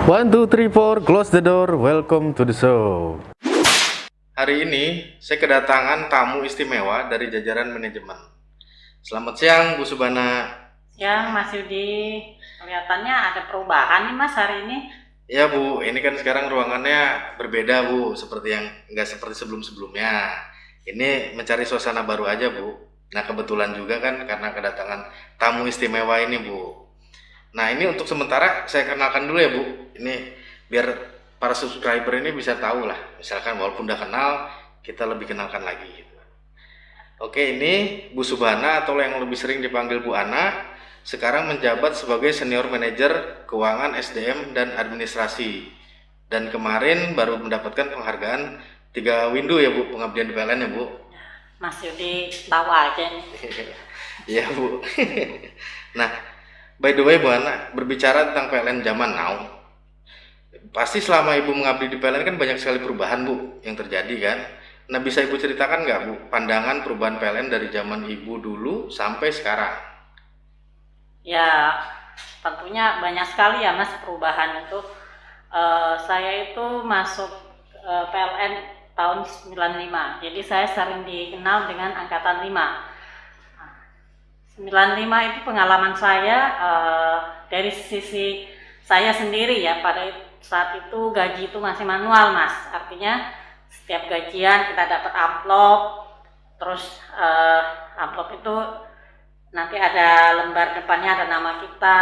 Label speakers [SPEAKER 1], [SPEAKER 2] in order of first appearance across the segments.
[SPEAKER 1] One, two, three, four, close the door. Welcome to the show. Hari ini saya kedatangan tamu istimewa dari jajaran manajemen. Selamat siang, Bu Subhana.
[SPEAKER 2] Siang, Mas Yudi. Kelihatannya ada perubahan nih, Mas, hari ini.
[SPEAKER 1] Ya Bu, ini kan sekarang ruangannya berbeda Bu, seperti yang nggak seperti sebelum-sebelumnya. Ini mencari suasana baru aja Bu. Nah kebetulan juga kan karena kedatangan tamu istimewa ini Bu. Nah ini untuk sementara saya kenalkan dulu ya Bu. Ini biar para subscriber ini bisa tahu lah. Misalkan walaupun udah kenal, kita lebih kenalkan lagi gitu. Oke, ini Bu Subhana atau yang lebih sering dipanggil Bu Ana, sekarang menjabat sebagai senior manajer keuangan SDM dan administrasi. Dan kemarin baru mendapatkan penghargaan 3 window ya Bu, pengabdian di PLN ya Bu.
[SPEAKER 2] Mas Yudi tahu aja nih.
[SPEAKER 1] Iya Bu. Nah, by the way Bu Ana, berbicara tentang PLN zaman now, pasti selama Ibu mengabdi di PLN kan banyak sekali perubahan Bu yang terjadi kan. Nah bisa Ibu ceritakan nggak Bu, pandangan perubahan PLN dari zaman Ibu dulu sampai sekarang?
[SPEAKER 2] Ya, tentunya banyak sekali ya, Mas, perubahan itu. Saya itu masuk PLN tahun 95. Jadi saya sering dikenal dengan angkatan 5. 95 itu pengalaman saya dari sisi saya sendiri ya. Pada saat itu gaji itu masih manual, Mas. Artinya setiap gajian kita dapat amplop, terus amplop itu nanti ada lembar depannya ada nama kita.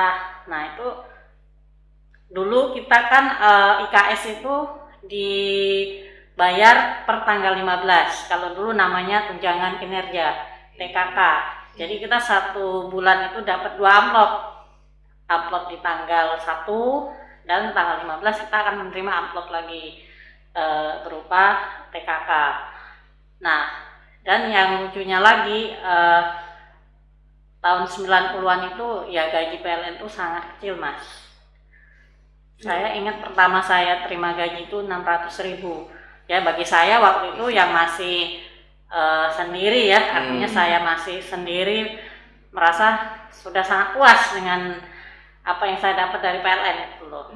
[SPEAKER 2] Nah itu dulu kita kan IKS itu dibayar per tanggal 15. Kalau dulu namanya tunjangan kinerja TKK. Jadi kita 1 bulan itu dapat 2 amplop. Amplop di tanggal 1 dan tanggal 15 kita akan menerima amplop lagi berupa TKK. Nah, dan yang lucunya lagi tahun 90-an itu ya gaji PLN itu sangat kecil, Mas. Saya ingat pertama saya terima gaji itu 600.000. Ya bagi saya waktu itu yang masih sendiri ya, artinya saya masih sendiri merasa sudah sangat puas dengan apa yang saya dapat dari PLN itu loh.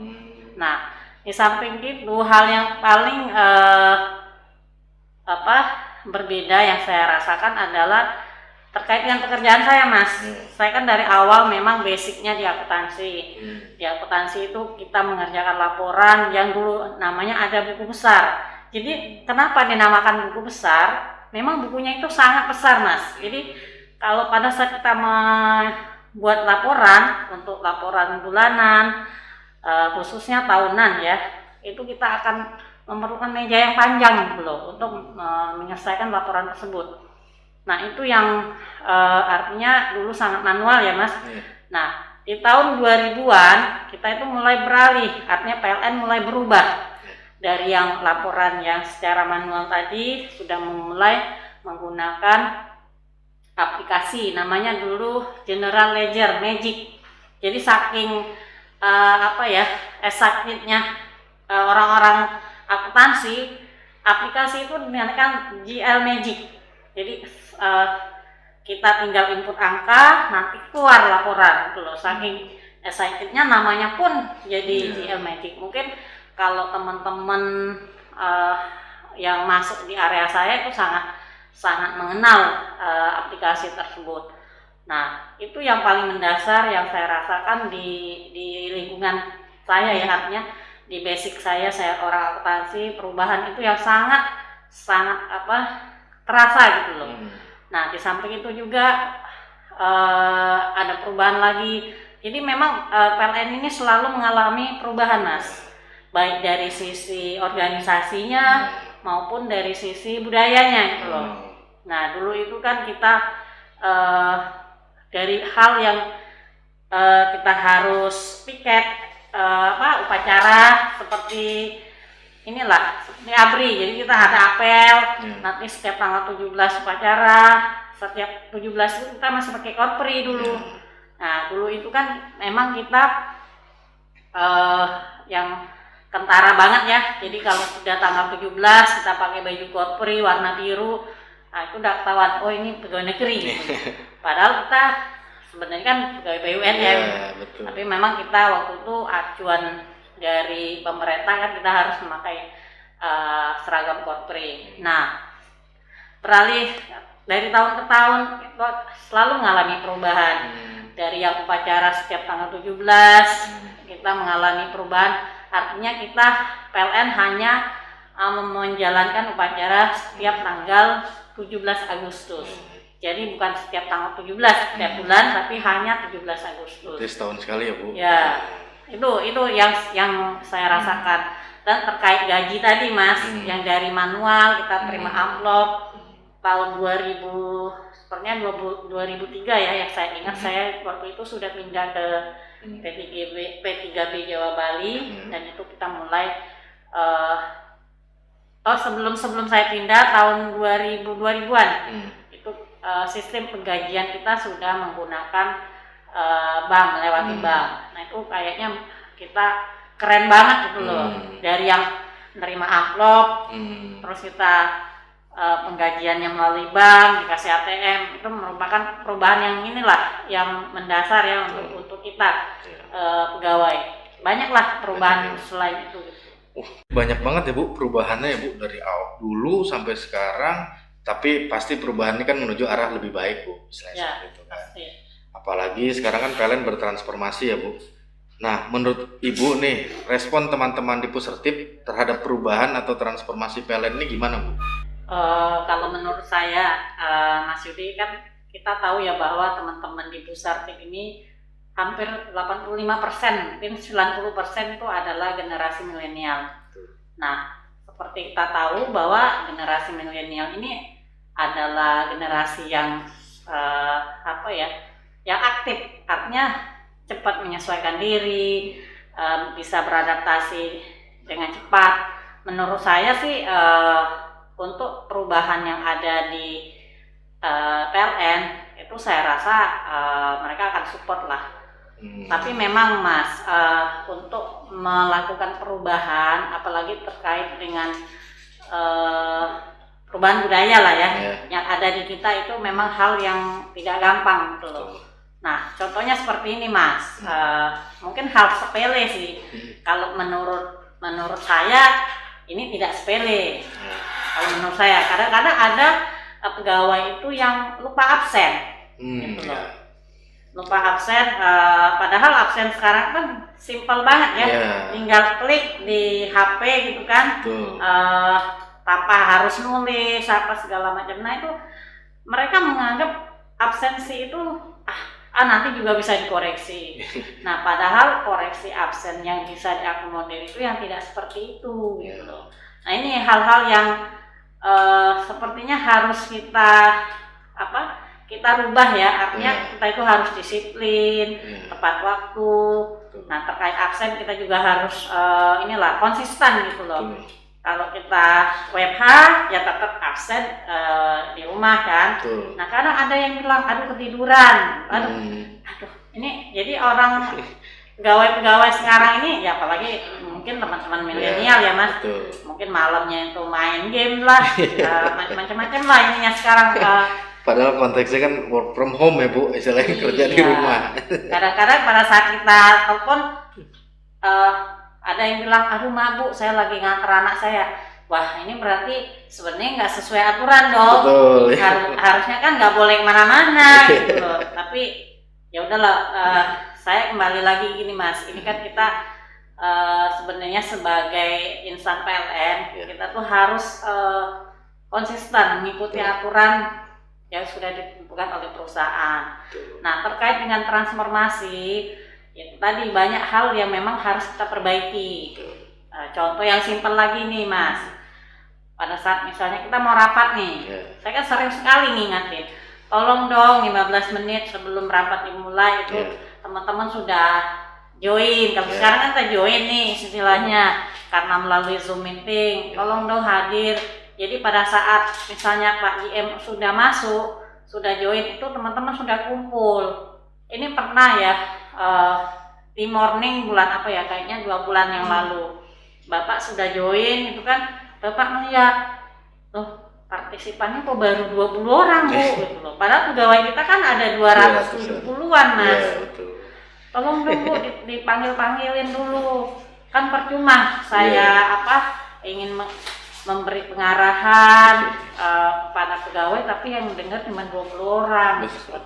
[SPEAKER 2] Nah, di samping itu hal yang paling berbeda yang saya rasakan adalah terkait dengan pekerjaan saya, Mas. Saya kan dari awal memang basicnya di akuntansi. Di akuntansi itu kita mengerjakan laporan yang dulu namanya ada buku besar. Jadi kenapa dinamakan buku besar? Memang bukunya itu sangat besar, Mas. Jadi kalau pada saat kita membuat laporan untuk laporan bulanan, khususnya tahunan ya, itu kita akan memerlukan meja yang panjang gitu loh untuk menyelesaikan laporan tersebut. Nah itu yang artinya dulu sangat manual ya, Mas. Nah di tahun 2000-an kita itu mulai beralih, artinya PLN mulai berubah dari yang laporan yang secara manual tadi sudah mulai menggunakan aplikasi namanya dulu General Ledger Magic. Jadi saking eksaknya orang-orang akuntansi, aplikasi itu dinamakan GL Magic. Jadi kita tinggal input angka, nanti keluar laporan gitu loh. Saking excitednya namanya pun jadi GL Magic. Mungkin kalau teman-teman yang masuk di area saya itu sangat mengenal aplikasi tersebut. Nah, itu yang paling mendasar yang saya rasakan di lingkungan saya ya, artinya di basic saya orang akuntansi, perubahan itu yang sangat terasa gitu loh. Nah, di samping itu juga ada perubahan lagi. Jadi memang PLN ini selalu mengalami perubahan, Mas. Baik dari sisi organisasinya maupun dari sisi budayanya gitu loh. Nah, dulu itu kan kita dari hal yang kita harus piket upacara seperti inilah, seperti ABRI. Jadi kita ada apel, nanti setiap tanggal 17 upacara, setiap 17 itu kita masih pakai korpri dulu. Nah, dulu itu kan memang kita yang kentara banget ya. Jadi kalau sudah tanggal 17 kita pakai baju korpri warna biru, nah itu udah ketahuan, oh ini pegawai negeri. Padahal kita sebenarnya kan pegawai BUMN ya. Betul. Tapi memang kita waktu itu acuan dari pemerintah kan kita harus memakai seragam korpri. Nah, beralih dari tahun ke tahun itu selalu mengalami perubahan. Dari yang upacara setiap tanggal 17 kita mengalami perubahan, artinya kita PLN hanya menjalankan upacara setiap tanggal 17 Agustus. Jadi bukan setiap tanggal 17 setiap bulan, tapi hanya 17 Agustus.
[SPEAKER 1] Jadi setahun sekali ya Bu?
[SPEAKER 2] Ya, itu yang saya rasakan. Dan terkait gaji tadi Mas, yang dari manual kita terima amplop tahun 2000, sepertinya 2003 ya, yang saya ingat. Saya waktu itu sudah pindah ke P3B Jawa Bali, dan itu kita mulai sebelum saya pindah tahun 2000-an itu sistem penggajian kita sudah menggunakan bank, melewati bank. Nah itu kayaknya kita keren banget gitu loh, dari yang menerima amplop terus kita penggajiannya melalui bank, dikasih ATM, itu merupakan perubahan yang yang mendasar ya untuk kita pegawai. Banyaklah perubahan selain itu.
[SPEAKER 1] Banyak banget ya Bu perubahannya ya Bu, dari awal dulu sampai sekarang, tapi pasti perubahannya kan menuju arah lebih baik Bu, istilahnya seperti itu kan.
[SPEAKER 2] Pasti.
[SPEAKER 1] Apalagi sekarang kan PLN bertransformasi ya Bu. Nah, menurut Ibu nih, respon teman-teman di Pusertip terhadap perubahan atau transformasi PLN ini gimana Bu?
[SPEAKER 2] Kalau menurut saya, Mas Yudi, kan kita tahu ya bahwa teman-teman di Pusertip ini hampir 85%, mungkin 90% itu adalah generasi milenial. Nah, seperti kita tahu bahwa generasi milenial ini adalah generasi yang yang aktif, artinya cepat menyesuaikan diri, bisa beradaptasi dengan cepat. Menurut saya sih untuk perubahan yang ada di PLN itu saya rasa mereka akan support lah. Tapi memang Mas, untuk melakukan perubahan, apalagi terkait dengan perubahan budaya lah ya, yang ada di kita itu memang hal yang tidak gampang gitu loh. Nah, contohnya seperti ini Mas, mungkin hal sepele sih. Kalau menurut saya ini tidak sepele. Kalau menurut saya, kadang-kadang ada pegawai itu yang lupa absen, gitu loh. Lupa absen, padahal absen sekarang kan simpel banget ya, tinggal klik di HP gitu kan, tanpa harus nulis apa segala macam. Nah itu mereka menganggap absensi itu nanti juga bisa dikoreksi. Nah padahal koreksi absen yang bisa diakomodir itu yang tidak seperti itu gitu loh. Nah ini hal-hal yang sepertinya harus kita rubah ya, artinya kita itu harus disiplin, tepat waktu. Nah terkait absen kita juga harus konsisten gitu loh. Kalau kita WFH ya tetap absen di rumah kan. Nah kadang ada yang bilang aduh ketiduran, aduh ini jadi orang pegawai sekarang ini ya, apalagi mungkin teman-teman milenial ya Mas, mungkin malamnya itu main game lah, macam-macam lah ininya sekarang.
[SPEAKER 1] Padahal konteksnya kan work from home ya Bu, istilahnya kerja di rumah.
[SPEAKER 2] Kadang-kadang pada saat kita telepon ada yang bilang, aduh mabuk, saya lagi nganter anak saya. Wah ini berarti sebenarnya nggak sesuai aturan dong.
[SPEAKER 1] Betul.
[SPEAKER 2] Harusnya kan nggak boleh kemana-mana gitu loh. Tapi ya udahlah, saya kembali lagi gini Mas. Ini kan kita sebenarnya sebagai insan PLN, kita tuh harus konsisten mengikuti aturan yang sudah ditentukan oleh perusahaan. Nah terkait dengan transformasi, ya tadi banyak hal yang memang harus kita perbaiki. Contoh yang simpel lagi nih Mas, pada saat misalnya kita mau rapat nih, saya kan sering sekali ngingatin, tolong dong 15 menit sebelum rapat dimulai itu teman-teman sudah join. Kalau sekarang kan kita join nih istilahnya, karena melalui Zoom meeting, tolong dong hadir. Jadi pada saat misalnya Pak IM sudah masuk, sudah join, itu teman-teman sudah kumpul. Ini pernah ya, di morning bulan apa ya, kayaknya 2 bulan yang lalu, Bapak sudah join itu kan, Bapak melihat, loh partisipannya kok baru 20 orang Bu, gitu loh. Padahal pegawai kita kan ada 270-an Mas. Tolong dong Bu, dipanggil-panggilin dulu. kan percuma saya
[SPEAKER 1] Iya.
[SPEAKER 2] ingin memberi pengarahan kepada pegawai tapi yang dengar cuma 20 orang.
[SPEAKER 1] Betul.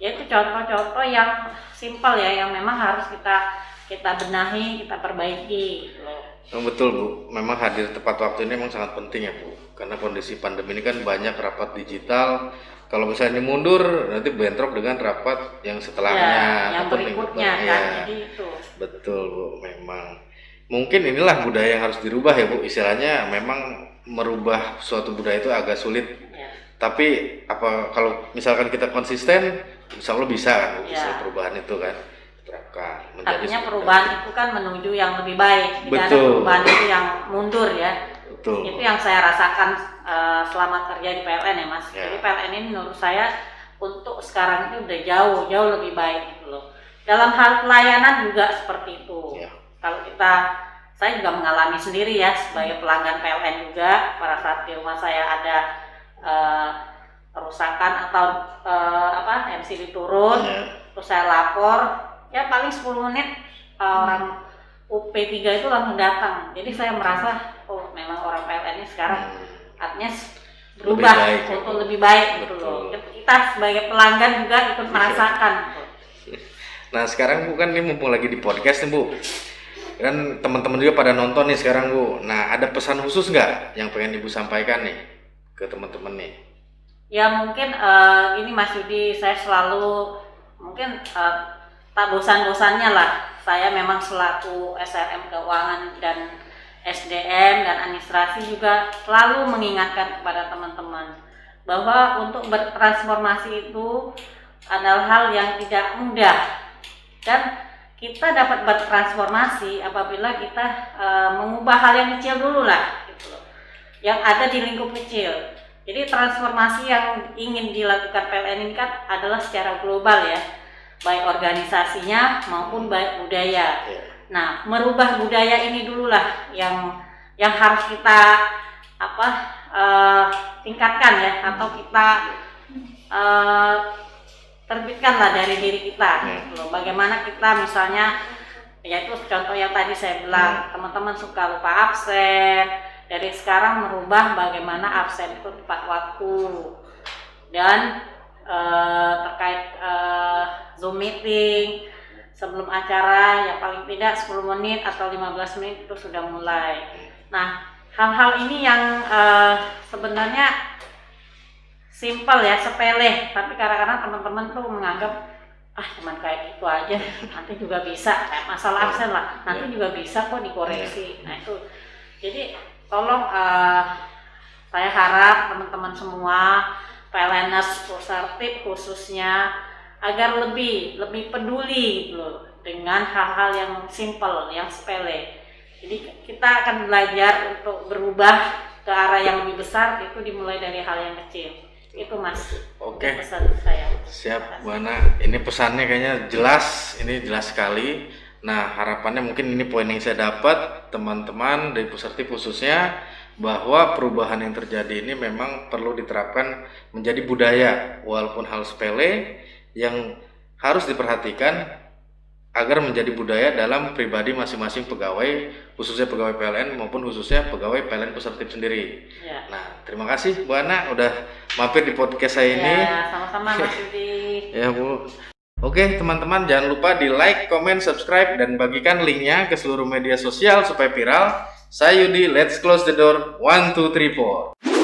[SPEAKER 2] Ya itu contoh-contoh yang simpel ya, yang memang harus kita benahi, kita perbaiki gitu loh.
[SPEAKER 1] Betul Bu, memang hadir tepat waktu ini memang sangat penting ya Bu, karena kondisi pandemi ini kan banyak rapat digital. Kalau misalnya mundur nanti bentrok dengan rapat yang setelahnya
[SPEAKER 2] Ya, yang
[SPEAKER 1] ataupun minggu
[SPEAKER 2] berikutnya
[SPEAKER 1] depan.
[SPEAKER 2] kan,
[SPEAKER 1] Iya.
[SPEAKER 2] jadi itu.
[SPEAKER 1] Betul Bu, memang mungkin inilah budaya yang harus dirubah ya Bu. Istilahnya memang merubah suatu budaya itu agak sulit.
[SPEAKER 2] Ya.
[SPEAKER 1] Tapi apa kalau misalkan kita konsisten, insya Allah bisa kan Bu, bisa
[SPEAKER 2] Ya.
[SPEAKER 1] perubahan itu kan diterapkan menjadi
[SPEAKER 2] Artinya
[SPEAKER 1] sebuah
[SPEAKER 2] perubahan itu kan menuju yang lebih baik, tidak ada
[SPEAKER 1] Betul.
[SPEAKER 2] perubahan itu yang mundur ya.
[SPEAKER 1] betul.
[SPEAKER 2] Itu yang saya rasakan selama kerja di PLN ya Mas.
[SPEAKER 1] Ya.
[SPEAKER 2] Jadi PLN ini menurut saya untuk sekarang itu udah jauh lebih baik gitu loh. Dalam hal pelayanan juga seperti itu.
[SPEAKER 1] Ya.
[SPEAKER 2] Kalau saya juga mengalami sendiri ya sebagai pelanggan PLN juga, pada saat di rumah saya ada kerusakan atau MCD turun,
[SPEAKER 1] Ya.
[SPEAKER 2] terus saya lapor, ya paling 10 menit orang UP3 itu langsung datang. Jadi saya merasa oh memang orang PLN ini sekarang artinya berubah
[SPEAKER 1] baik, ya.
[SPEAKER 2] untuk lebih baik gitu
[SPEAKER 1] Betul.
[SPEAKER 2] loh. Kita sebagai pelanggan juga ikut merasakan.
[SPEAKER 1] Nah sekarang Bu kan ini mumpung lagi di podcast nih Bu, kan teman-teman juga pada nonton nih sekarang Bu. Nah ada pesan khusus nggak yang pengen Ibu sampaikan nih ke teman-teman nih?
[SPEAKER 2] Ya mungkin ini Mas Yudi, saya selalu mungkin tak bosan-bosannya lah. Saya memang selaku SRM Keuangan dan SDM dan administrasi juga selalu mengingatkan kepada teman-teman bahwa untuk bertransformasi itu adalah hal yang tidak mudah, dan kita dapat bertransformasi apabila kita mengubah hal yang kecil dulu lah gitu loh, yang ada di lingkup kecil. Jadi transformasi yang ingin dilakukan PLN ini kan adalah secara global ya, baik organisasinya maupun baik budaya. Nah, merubah budaya ini dululah yang harus kita tingkatkan ya, atau kita terbitkanlah dari diri kita. Gitu loh. Bagaimana kita misalnya, yaitu contoh yang tadi saya bilang, teman-teman suka lupa absen. Dari sekarang merubah bagaimana absen itu tepat waktu, dan terkait Zoom meeting sebelum acara ya paling tidak 10 menit atau 15 menit itu sudah mulai. Nah, hal-hal ini yang sebenarnya simpel ya, sepele, tapi kadang-kadang teman-teman tuh menganggap cuman kayak gitu aja, nanti juga bisa, kayak masalah absen lah, nanti juga bisa kok dikoreksi. Nah itu, jadi tolong saya harap teman-teman semua PLNers Pusartip khususnya agar lebih peduli gitu loh dengan hal-hal yang simpel, yang sepele. Jadi kita akan belajar untuk berubah ke arah yang lebih besar, itu dimulai dari hal yang kecil. Itu Mas.
[SPEAKER 1] Oke.
[SPEAKER 2] Pesan saya.
[SPEAKER 1] Siap Bu Ana, ini pesannya kayaknya jelas, ini jelas sekali. Nah harapannya mungkin ini poin yang saya dapat teman-teman dari Pusartip khususnya, bahwa perubahan yang terjadi ini memang perlu diterapkan menjadi budaya, walaupun hal sepele yang harus diperhatikan agar menjadi budaya dalam pribadi masing-masing pegawai, khususnya pegawai PLN maupun khususnya pegawai PLN Pusartip sendiri.
[SPEAKER 2] Ya.
[SPEAKER 1] Nah terima kasih Bu Ana udah mampir di podcast saya ini.
[SPEAKER 2] Ya, sama-sama Mas Yudi.
[SPEAKER 1] Ya Bu. Oke teman-teman, jangan lupa di like, comment, subscribe, dan bagikan linknya ke seluruh media sosial supaya viral. Saya Yudi, let's close the door. 1, 2, 3, 4.